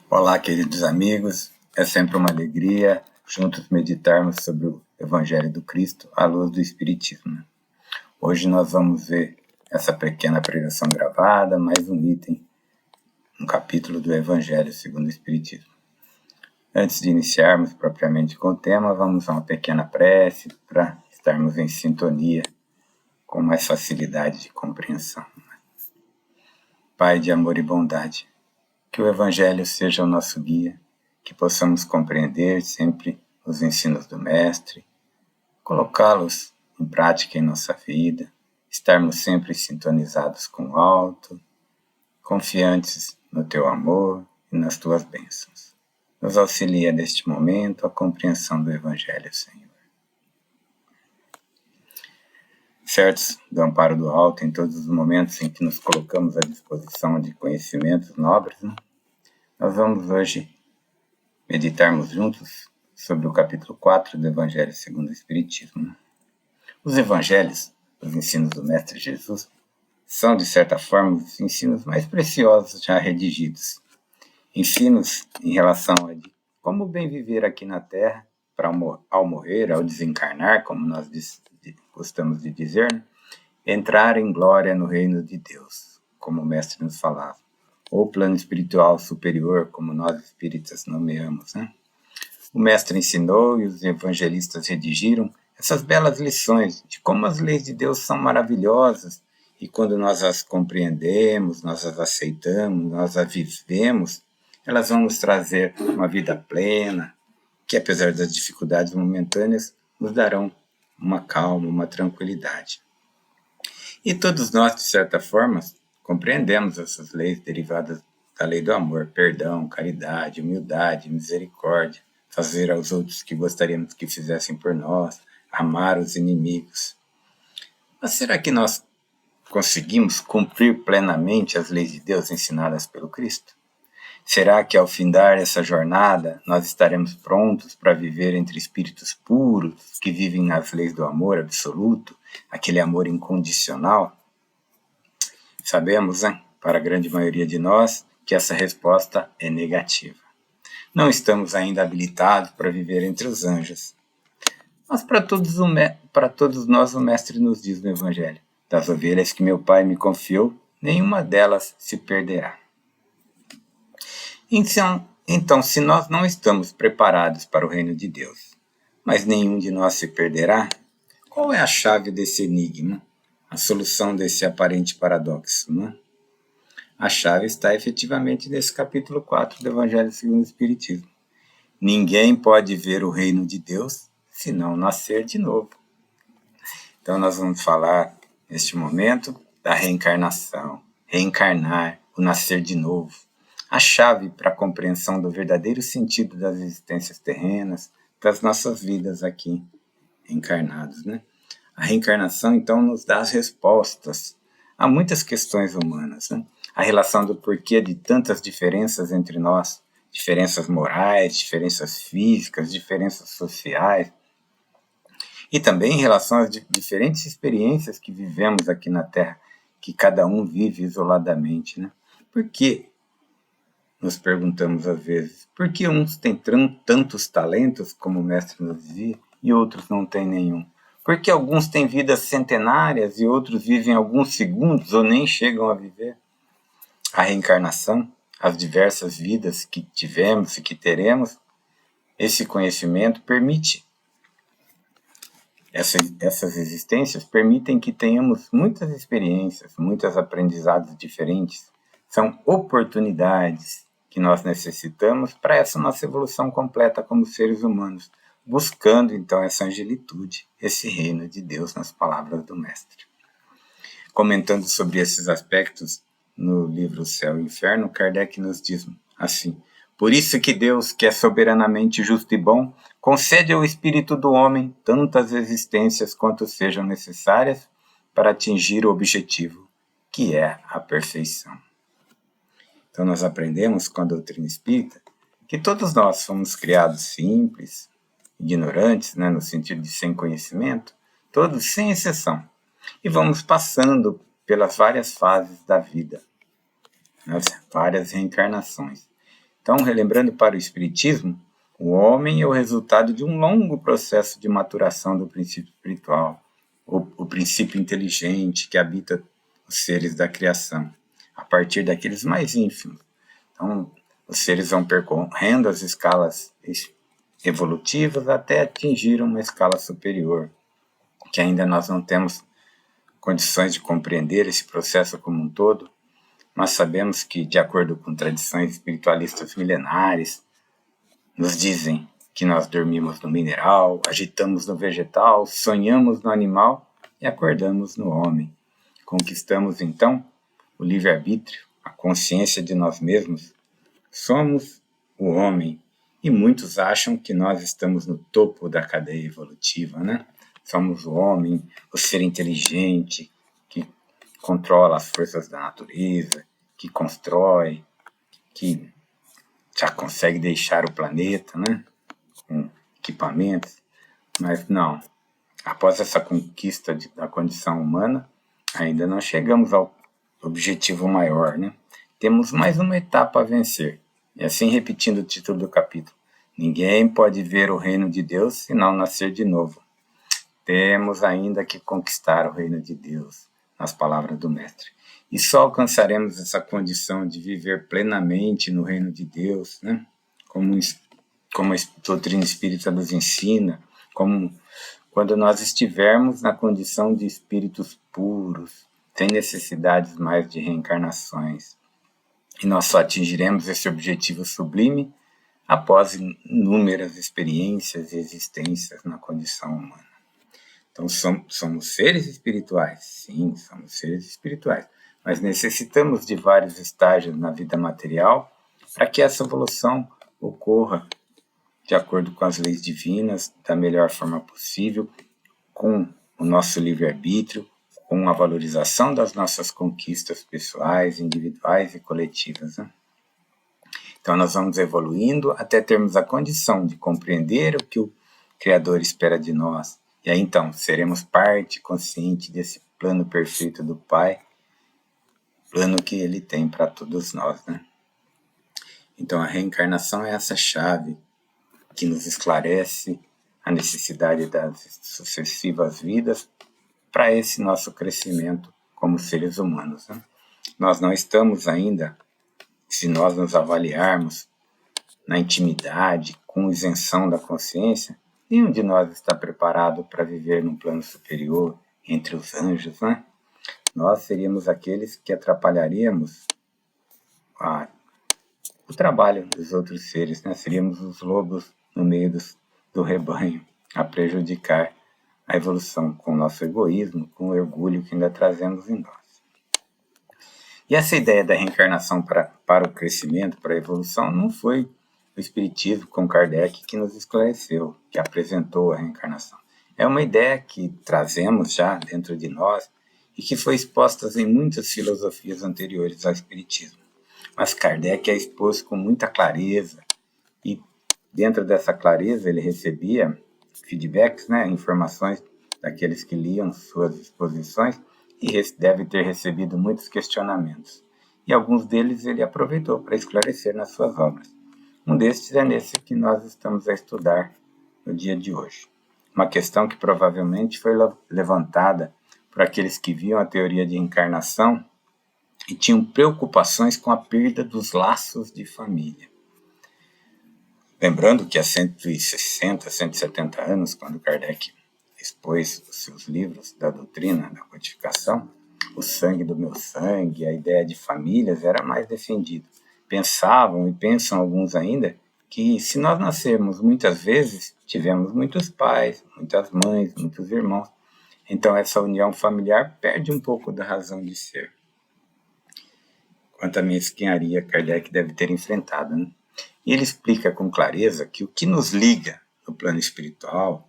Olá, queridos amigos, é sempre uma alegria juntos meditarmos sobre o Evangelho do Cristo à luz do Espiritismo. Hoje nós vamos ver essa pequena pregação gravada, mais um item, um capítulo do Evangelho segundo o Espiritismo. Antes de iniciarmos propriamente com o tema, vamos a uma pequena prece para estarmos em sintonia com mais facilidade de compreensão. Pai de amor e bondade, que o Evangelho seja o nosso guia, que possamos compreender sempre os ensinos do Mestre, colocá-los em prática em nossa vida, estarmos sempre sintonizados com o alto, confiantes no Teu amor e nas Tuas bênçãos. Nos auxilia neste momento a compreensão do Evangelho, Senhor. Certos do amparo do alto em todos os momentos em que nos colocamos à disposição de conhecimentos nobres, nós vamos hoje meditarmos juntos sobre o capítulo 4 do Evangelho segundo o Espiritismo. Os Evangelhos, os ensinos do Mestre Jesus, são, de certa forma, os ensinos mais preciosos já redigidos. Ensinos em relação a como bem viver aqui na Terra, para ao morrer, ao desencarnar, como nós gostamos de dizer, entrar em glória no reino de Deus, como o Mestre nos falava. Ou plano espiritual superior, como nós espíritas nomeamos. O Mestre ensinou e os evangelistas redigiram essas belas lições de como as leis de Deus são maravilhosas e quando nós as compreendemos, nós as aceitamos, nós as vivemos, elas vão nos trazer uma vida plena, que apesar das dificuldades momentâneas, nos darão uma calma, uma tranquilidade. E todos nós, de certa forma, compreendemos essas leis derivadas da lei do amor, perdão, caridade, humildade, misericórdia, fazer aos outros que gostaríamos que fizessem por nós, amar os inimigos. Mas será que nós conseguimos cumprir plenamente as leis de Deus ensinadas pelo Cristo? Será que ao findar essa jornada nós estaremos prontos para viver entre espíritos puros que vivem nas leis do amor absoluto, aquele amor incondicional? Sabemos, para a grande maioria de nós, que essa resposta é negativa. Não estamos ainda habilitados para viver entre os anjos. Mas para todos nós o Mestre nos diz no Evangelho: das ovelhas que meu Pai me confiou, nenhuma delas se perderá. Então, se nós não estamos preparados para o reino de Deus, mas nenhum de nós se perderá, qual é a chave desse enigma? A solução desse aparente paradoxo, A chave está efetivamente nesse capítulo 4 do Evangelho segundo o Espiritismo. Ninguém pode ver o reino de Deus se não nascer de novo. Então nós vamos falar, neste momento, da reencarnação, reencarnar, o nascer de novo. A chave para a compreensão do verdadeiro sentido das existências terrenas, das nossas vidas aqui encarnados, A reencarnação, então, nos dá as respostas a muitas questões humanas, A relação do porquê de tantas diferenças entre nós, diferenças morais, diferenças físicas, diferenças sociais, e também em relação às diferentes experiências que vivemos aqui na Terra, que cada um vive isoladamente, Por que, nos perguntamos às vezes, por que uns têm tantos talentos, como o Mestre nos dizia, e outros não têm nenhum? Por que alguns têm vidas centenárias e outros vivem alguns segundos ou nem chegam a viver? A reencarnação, as diversas vidas que tivemos e que teremos, esse conhecimento permite. Essas existências permitem que tenhamos muitas experiências, muitos aprendizados diferentes. São oportunidades que nós necessitamos para essa nossa evolução completa como seres humanos, buscando então essa angelitude, esse reino de Deus nas palavras do Mestre. Comentando sobre esses aspectos no livro O Céu e o Inferno, Kardec nos diz assim: por isso que Deus, que é soberanamente justo e bom, concede ao espírito do homem tantas existências quanto sejam necessárias para atingir o objetivo, que é a perfeição. Então nós aprendemos com a doutrina espírita que todos nós fomos criados simples, ignorantes, no sentido de sem conhecimento, todos sem exceção, e vamos passando pelas várias fases da vida, nas várias reencarnações. Então, relembrando para o Espiritismo, o homem é o resultado de um longo processo de maturação do princípio espiritual, o princípio inteligente que habita os seres da criação, a partir daqueles mais ínfimos. Então, os seres vão percorrendo as escalas evolutivas até atingir uma escala superior, que ainda nós não temos condições de compreender esse processo como um todo, mas sabemos que, de acordo com tradições espiritualistas milenares, nos dizem que nós dormimos no mineral, agitamos no vegetal, sonhamos no animal e acordamos no homem. Conquistamos, então, o livre-arbítrio, a consciência de nós mesmos. Somos o homem, e muitos acham que nós estamos no topo da cadeia evolutiva, né? Somos o homem, o ser inteligente, que controla as forças da natureza, que constrói, que já consegue deixar o planeta, né? Com equipamentos. Mas não, após essa conquista da condição humana, ainda não chegamos ao objetivo maior, né? Temos mais uma etapa a vencer. E assim, repetindo o título do capítulo, ninguém pode ver o reino de Deus se não nascer de novo. Temos ainda que conquistar o reino de Deus, nas palavras do Mestre. E só alcançaremos essa condição de viver plenamente no reino de Deus, né? Como a doutrina espírita nos ensina, como quando nós estivermos na condição de espíritos puros, sem necessidades mais de reencarnações. E nós só atingiremos esse objetivo sublime após inúmeras experiências e existências na condição humana. Então, somos seres espirituais? Sim, somos seres espirituais. Mas necessitamos de vários estágios na vida material para que essa evolução ocorra de acordo com as leis divinas, da melhor forma possível, com o nosso livre-arbítrio, com a valorização das nossas conquistas pessoais, individuais e coletivas, né? Então, nós vamos evoluindo até termos a condição de compreender o que o Criador espera de nós. E aí, então, seremos parte consciente desse plano perfeito do Pai, plano que Ele tem para todos nós, né? Então, a reencarnação é essa chave que nos esclarece a necessidade das sucessivas vidas para esse nosso crescimento como seres humanos, né? Nós não estamos ainda, se nós nos avaliarmos na intimidade, com isenção da consciência, nenhum de nós está preparado para viver num plano superior entre os anjos, né? Nós seríamos aqueles que atrapalharíamos o trabalho dos outros seres, né? Seríamos os lobos no meio do rebanho, a prejudicar a evolução com o nosso egoísmo, com o orgulho que ainda trazemos em nós. E essa ideia da reencarnação para o crescimento, para a evolução, não foi o Espiritismo com Kardec que nos esclareceu, que apresentou a reencarnação. É uma ideia que trazemos já dentro de nós e que foi exposta em muitas filosofias anteriores ao Espiritismo. Mas Kardec a expôs com muita clareza e dentro dessa clareza ele recebia feedbacks, né, informações daqueles que liam suas exposições e deve ter recebido muitos questionamentos. E alguns deles ele aproveitou para esclarecer nas suas obras. Um destes é nesse que nós estamos a estudar no dia de hoje. Uma questão que provavelmente foi levantada por aqueles que viam a teoria de reencarnação e tinham preocupações com a perda dos laços de família. Lembrando que há 160, 170 anos, quando Kardec expôs os seus livros da doutrina, da codificação, o sangue do meu sangue, a ideia de famílias era mais defendido. Pensavam e pensam alguns ainda que se nós nascermos muitas vezes, tivemos muitos pais, muitas mães, muitos irmãos. Então essa união familiar perde um pouco da razão de ser. Quanto à mesquinharia, Kardec deve ter enfrentado, né? E ele explica com clareza que o que nos liga no plano espiritual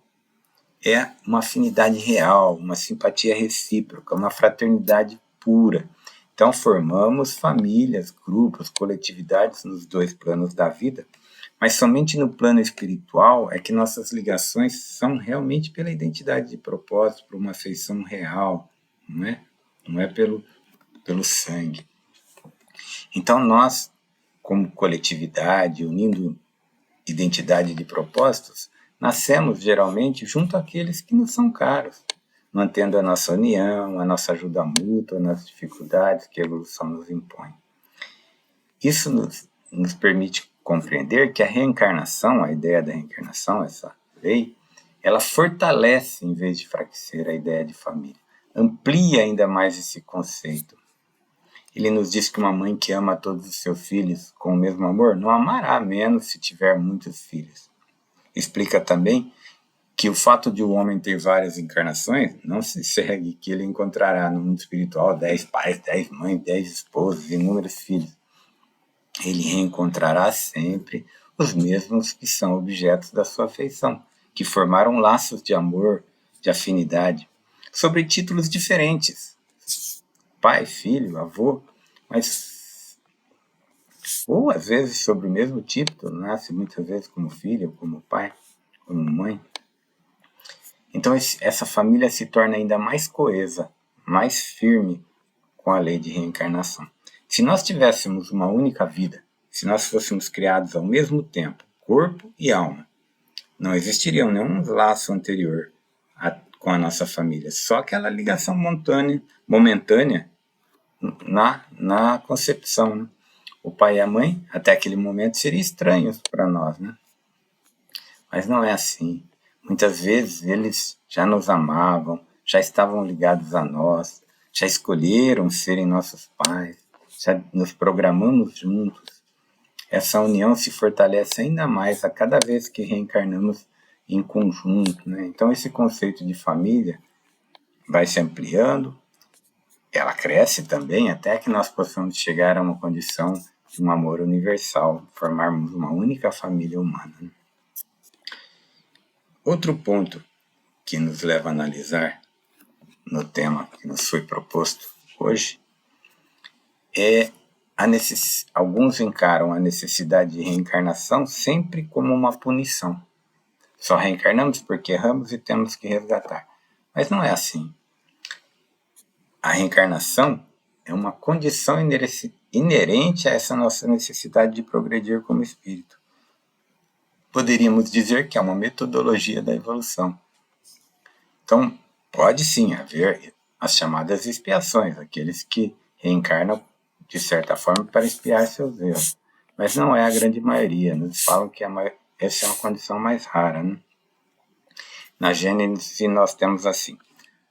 é uma afinidade real, uma simpatia recíproca, uma fraternidade pura. Então formamos famílias, grupos, coletividades nos dois planos da vida, mas somente no plano espiritual é que nossas ligações são realmente pela identidade de propósito, por uma afeição real, não é pelo sangue. Então nós, como coletividade, unindo identidade de propósitos, nascemos geralmente junto àqueles que nos são caros, mantendo a nossa união, a nossa ajuda mútua nas dificuldades que a evolução nos impõe. Isso nos permite compreender que a reencarnação, a ideia da reencarnação, essa lei, ela fortalece em vez de enfraquecer a ideia de família, amplia ainda mais esse conceito. Ele nos diz que uma mãe que ama todos os seus filhos com o mesmo amor não amará menos se tiver muitos filhos. Explica também que o fato de o homem ter várias encarnações não se segue que ele encontrará no mundo espiritual 10 pais, 10 mães, 10 esposas, inúmeros filhos. Ele reencontrará sempre os mesmos que são objetos da sua afeição, que formaram laços de amor, de afinidade, sobre títulos diferentes, pai, filho, avô, mas ou às vezes sobre o mesmo título, nasce muitas vezes como filho, como pai, como mãe. Então essa família se torna ainda mais coesa, mais firme com a lei de reencarnação. Se nós tivéssemos uma única vida, se nós fôssemos criados ao mesmo tempo, corpo e alma, não existiria nenhum laço anterior com a nossa família, só aquela ligação momentânea na concepção. Né? O pai e a mãe, até aquele momento, seriam estranhos para nós, né? Mas não é assim. Muitas vezes eles já nos amavam, já estavam ligados a nós, já escolheram serem nossos pais, já nos programamos juntos. Essa união se fortalece ainda mais a cada vez que reencarnamos em conjunto, né? Então esse conceito de família vai se ampliando, ela cresce também até que nós possamos chegar a uma condição de um amor universal, formarmos uma única família humana. Né? Outro ponto que nos leva a analisar no tema que nos foi proposto hoje é alguns encaram a necessidade de reencarnação sempre como uma punição. Só reencarnamos porque erramos e temos que resgatar. Mas não é assim. A reencarnação é uma condição inerente a essa nossa necessidade de progredir como espírito. Poderíamos dizer que é uma metodologia da evolução. Então, pode sim haver as chamadas expiações, aqueles que reencarnam de certa forma para expiar seus erros. Mas não é a grande maioria. Nos falam que essa é uma condição mais rara. Né? Na Gênesis nós temos assim: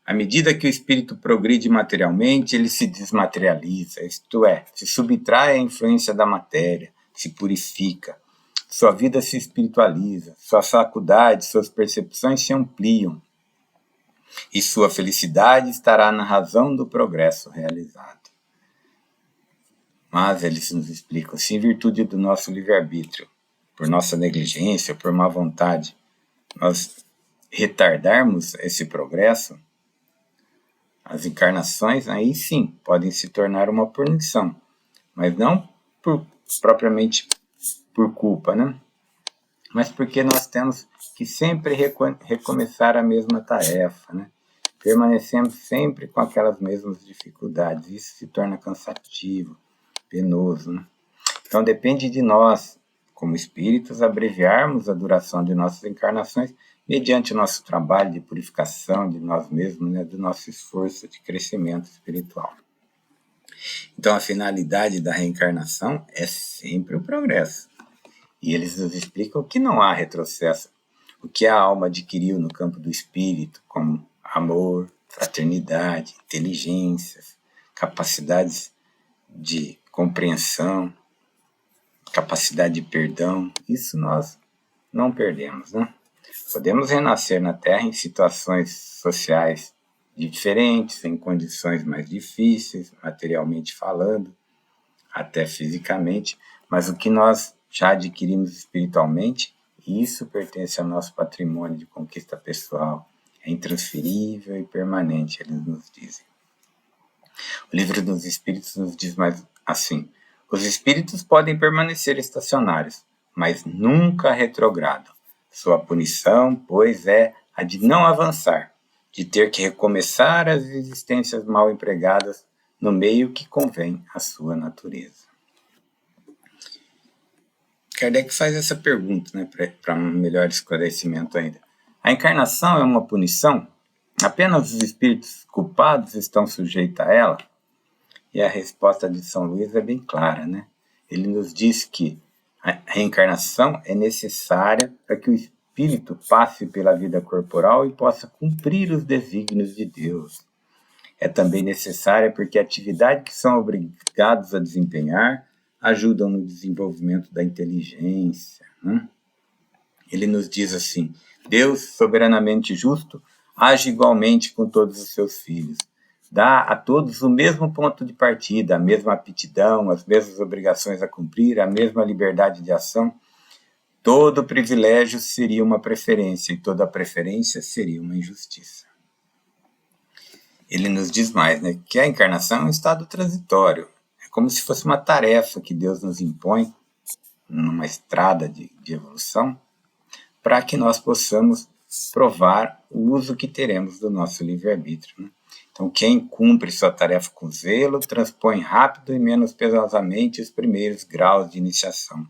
à medida que o espírito progride materialmente, ele se desmaterializa, isto é, se subtrai à influência da matéria, se purifica, sua vida se espiritualiza, suas faculdades, suas percepções se ampliam, e sua felicidade estará na razão do progresso realizado. Mas eles nos explicam, se em virtude do nosso livre-arbítrio, por nossa negligência, por má vontade, nós retardarmos esse progresso, as encarnações aí sim podem se tornar uma punição, mas não propriamente por culpa, né? Mas porque nós temos que sempre recomeçar a mesma tarefa, né? Permanecemos sempre com aquelas mesmas dificuldades, isso se torna cansativo, penoso, né? Então depende de nós, como espíritos, abreviarmos a duração de nossas encarnações mediante o nosso trabalho de purificação de nós mesmos, né, do nosso esforço de crescimento espiritual. Então a finalidade da reencarnação é sempre o progresso. E eles nos explicam que não há retrocesso. O que a alma adquiriu no campo do espírito, como amor, fraternidade, inteligências, capacidades de compreensão, capacidade de perdão, isso nós não perdemos, né? Podemos renascer na Terra em situações sociais diferentes, em condições mais difíceis, materialmente falando, até fisicamente, mas o que nós já adquirimos espiritualmente, isso pertence ao nosso patrimônio de conquista pessoal, é intransferível e permanente, eles nos dizem. O livro dos Espíritos nos diz mais assim: os espíritos podem permanecer estacionários, mas nunca retrogradam. Sua punição, pois, é a de não avançar, de ter que recomeçar as existências mal empregadas no meio que convém à sua natureza. Kardec faz essa pergunta, né, para um melhor esclarecimento ainda. A encarnação é uma punição? Apenas os espíritos culpados estão sujeitos a ela? E a resposta de São Luís é bem clara, né? Ele nos diz que a reencarnação é necessária para que o espírito passe pela vida corporal e possa cumprir os desígnios de Deus. É também necessária porque a atividade que são obrigados a desempenhar ajudam no desenvolvimento da inteligência, né? Ele nos diz assim: Deus, soberanamente justo, age igualmente com todos os seus filhos. Dá a todos o mesmo ponto de partida, a mesma aptidão, as mesmas obrigações a cumprir, a mesma liberdade de ação. Todo privilégio seria uma preferência e toda preferência seria uma injustiça. Ele nos diz mais, né, que a encarnação é um estado transitório. É como se fosse uma tarefa que Deus nos impõe numa estrada de evolução para que nós possamos provar o uso que teremos do nosso livre-arbítrio, né? Então, quem cumpre sua tarefa com zelo, transpõe rápido e menos pesosamente os primeiros graus de iniciação.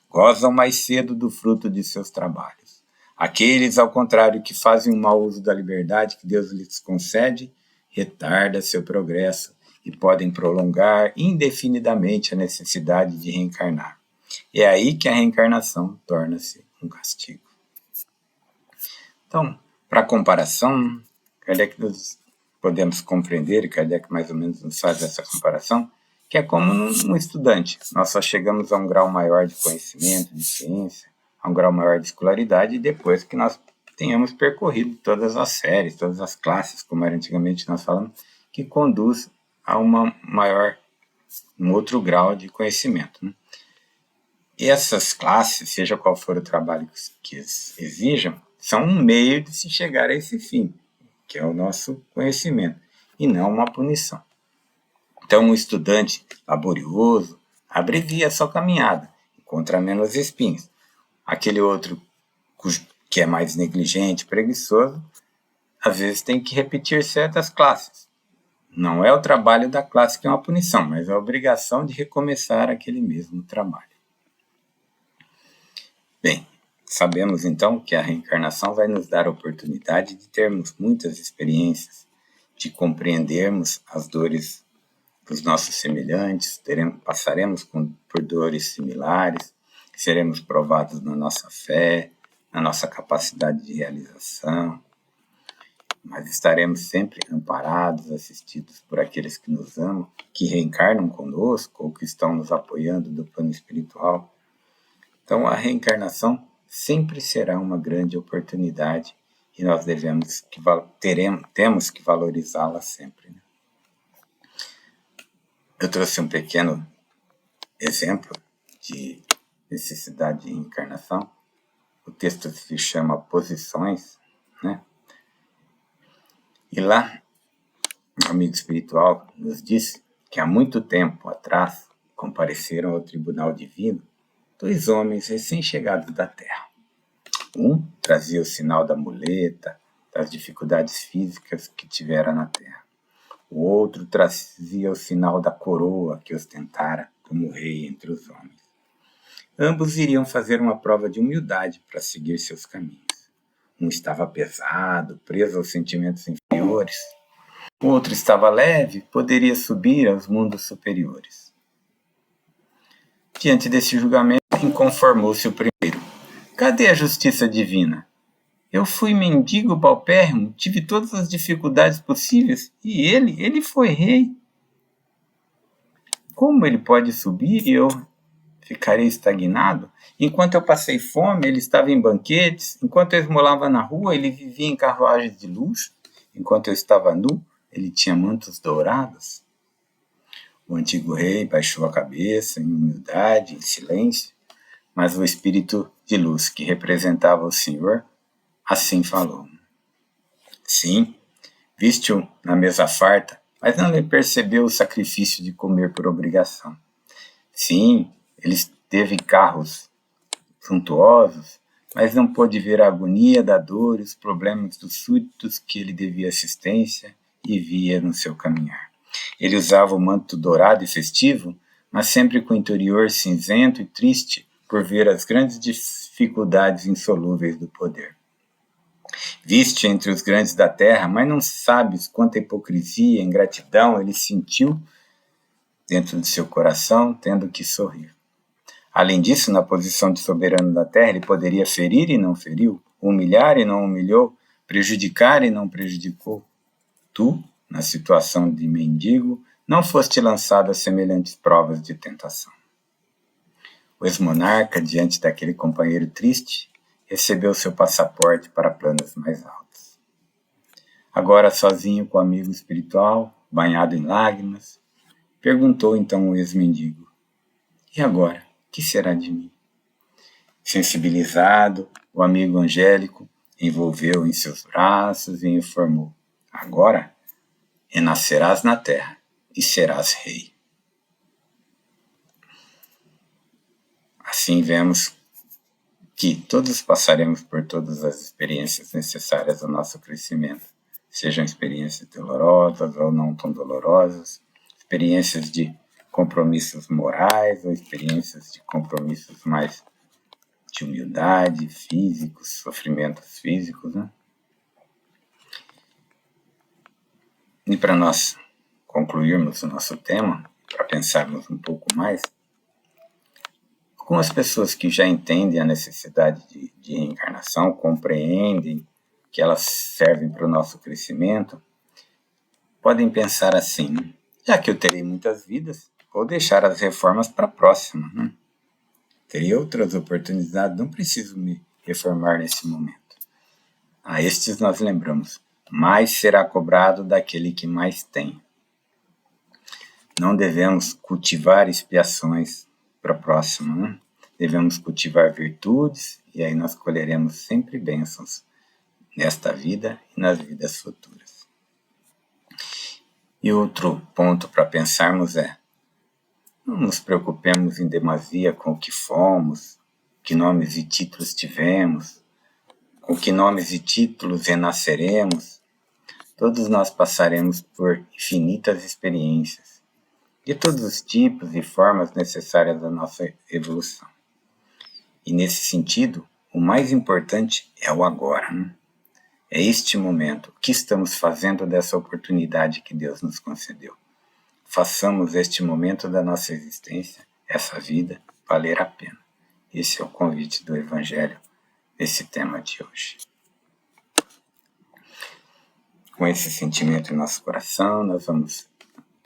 Gozam mais cedo do fruto de seus trabalhos. Aqueles, ao contrário, que fazem um mau uso da liberdade que Deus lhes concede, retarda seu progresso e podem prolongar indefinidamente a necessidade de reencarnar. É aí que a reencarnação torna-se um castigo. Então, para comparação, Kardec nos podemos compreender, e Kardec mais ou menos nos faz essa comparação, que é como um estudante. Nós só chegamos a um grau maior de conhecimento, de ciência, a um grau maior de escolaridade, depois que nós tenhamos percorrido todas as séries, todas as classes, como era antigamente nós falamos, que conduz a um outro grau de conhecimento, né? E essas classes, seja qual for o trabalho que exijam, são um meio de se chegar a esse fim, que é o nosso conhecimento, e não uma punição. Então, um estudante laborioso abrevia a sua caminhada, encontra menos espinhos. Aquele outro que é mais negligente, preguiçoso, às vezes tem que repetir certas classes. Não é o trabalho da classe que é uma punição, mas a obrigação de recomeçar aquele mesmo trabalho. Bem, sabemos então que a reencarnação vai nos dar a oportunidade de termos muitas experiências, de compreendermos as dores dos nossos semelhantes, passaremos por dores similares, seremos provados na nossa fé, na nossa capacidade de realização, mas estaremos sempre amparados, assistidos por aqueles que nos amam, que reencarnam conosco ou que estão nos apoiando do plano espiritual. Então, a reencarnação sempre será uma grande oportunidade e nós temos que valorizá-la sempre, né? Eu trouxe um pequeno exemplo de necessidade de reencarnação. O texto se chama Posições, né? E lá, um amigo espiritual nos disse que há muito tempo atrás compareceram ao tribunal divino 2 homens recém-chegados da Terra. Um trazia o sinal da muleta, das dificuldades físicas que tivera na Terra. O outro trazia o sinal da coroa que ostentara como rei entre os homens. Ambos iriam fazer uma prova de humildade para seguir seus caminhos. Um estava pesado, preso aos sentimentos inferiores. O outro estava leve, poderia subir aos mundos superiores. Diante desse julgamento, inconformou-se o primeiro. Cadê a justiça divina? Eu fui mendigo paupérrimo, tive todas as dificuldades possíveis, e ele foi rei. Como ele pode subir e eu ficarei estagnado? Enquanto eu passei fome, ele estava em banquetes. Enquanto eu esmolava na rua, ele vivia em carruagens de luxo. Enquanto eu estava nu, ele tinha mantos dourados. O antigo rei baixou a cabeça em humildade, em silêncio, mas o espírito de luz que representava o Senhor assim falou. Sim, viste-o na mesa farta, mas não lhe percebeu o sacrifício de comer por obrigação. Sim, ele teve carros suntuosos, mas não pôde ver a agonia da dor e os problemas dos súditos que ele devia assistência e via no seu caminhar. Ele usava o manto dourado e festivo, mas sempre com o interior cinzento e triste, por ver as grandes dificuldades insolúveis do poder. Viste entre os grandes da terra, mas não sabes quanta hipocrisia e ingratidão ele sentiu dentro de seu coração, tendo que sorrir. Além disso, na posição de soberano da terra, ele poderia ferir e não feriu, humilhar e não humilhou, prejudicar e não prejudicou. Tu, na situação de mendigo, não foste lançado a semelhantes provas de tentação. O ex-monarca, diante daquele companheiro triste, recebeu seu passaporte para planos mais altos. Agora, sozinho com o amigo espiritual, banhado em lágrimas, perguntou então o ex-mendigo: e agora, que será de mim? Sensibilizado, o amigo angélico envolveu em seus braços e informou: agora renascerás na terra e serás rei. Assim vemos que todos passaremos por todas as experiências necessárias ao nosso crescimento, sejam experiências dolorosas ou não tão dolorosas, experiências de compromissos morais ou experiências de compromissos mais de humildade, físicos, sofrimentos físicos, né? E para nós concluirmos o nosso tema, para pensarmos um pouco mais, algumas pessoas que já entendem a necessidade de reencarnação, compreendem que elas servem para o nosso crescimento, podem pensar assim: já que eu terei muitas vidas, vou deixar as reformas para a próxima. Né? Terei outras oportunidades, não preciso me reformar nesse momento. A estes nós lembramos: mais será cobrado daquele que mais tem. Não devemos cultivar expiações para a próxima, né? Devemos cultivar virtudes e aí nós colheremos sempre bênçãos nesta vida e nas vidas futuras. E outro ponto para pensarmos é: não nos preocupemos em demasia com o que fomos, que nomes e títulos tivemos, com que nomes e títulos renasceremos. Todos nós passaremos por infinitas experiências, de todos os tipos e formas necessárias da nossa evolução. E nesse sentido, o mais importante é o agora. Né? É este momento. O que estamos fazendo dessa oportunidade que Deus nos concedeu? Façamos este momento da nossa existência, essa vida, valer a pena. Esse é o convite do Evangelho nesse tema de hoje. Com esse sentimento em nosso coração, nós vamos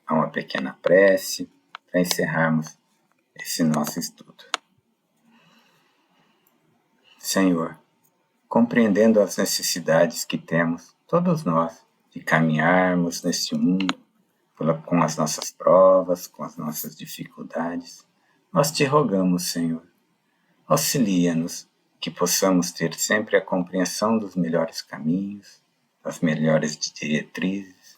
a uma pequena prece para encerrarmos esse nosso estudo. Senhor, compreendendo as necessidades que temos, todos nós, de caminharmos neste mundo com as nossas provas, com as nossas dificuldades, nós te rogamos, Senhor, auxilia-nos que possamos ter sempre a compreensão dos melhores caminhos, das melhores diretrizes,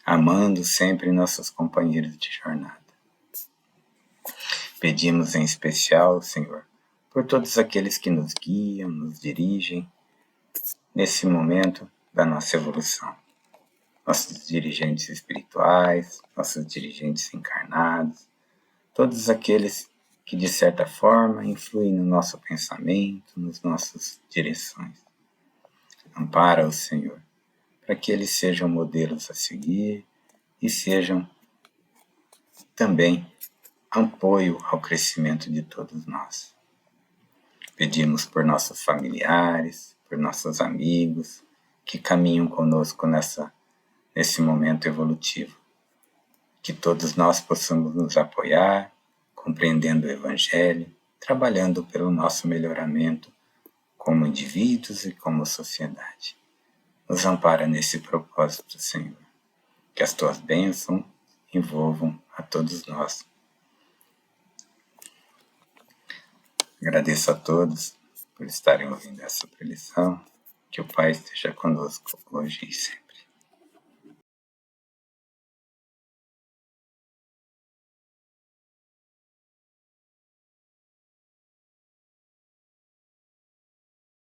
amando sempre nossos companheiros de jornada. Pedimos em especial, Senhor, por todos aqueles que nos guiam, nos dirigem nesse momento da nossa evolução. Nossos dirigentes espirituais, nossos dirigentes encarnados, todos aqueles que de certa forma influem no nosso pensamento, nas nossas direções. Ampara-os, Senhor, para que eles sejam modelos a seguir e sejam também apoio ao crescimento de todos nós. Pedimos por nossos familiares, por nossos amigos que caminham conosco nesse momento evolutivo. Que todos nós possamos nos apoiar, compreendendo o Evangelho, trabalhando pelo nosso melhoramento como indivíduos e como sociedade. Nos ampara nesse propósito, Senhor. Que as tuas bênçãos envolvam a todos nós. Agradeço a todos por estarem ouvindo essa preleção. Que o Pai esteja conosco hoje e sempre.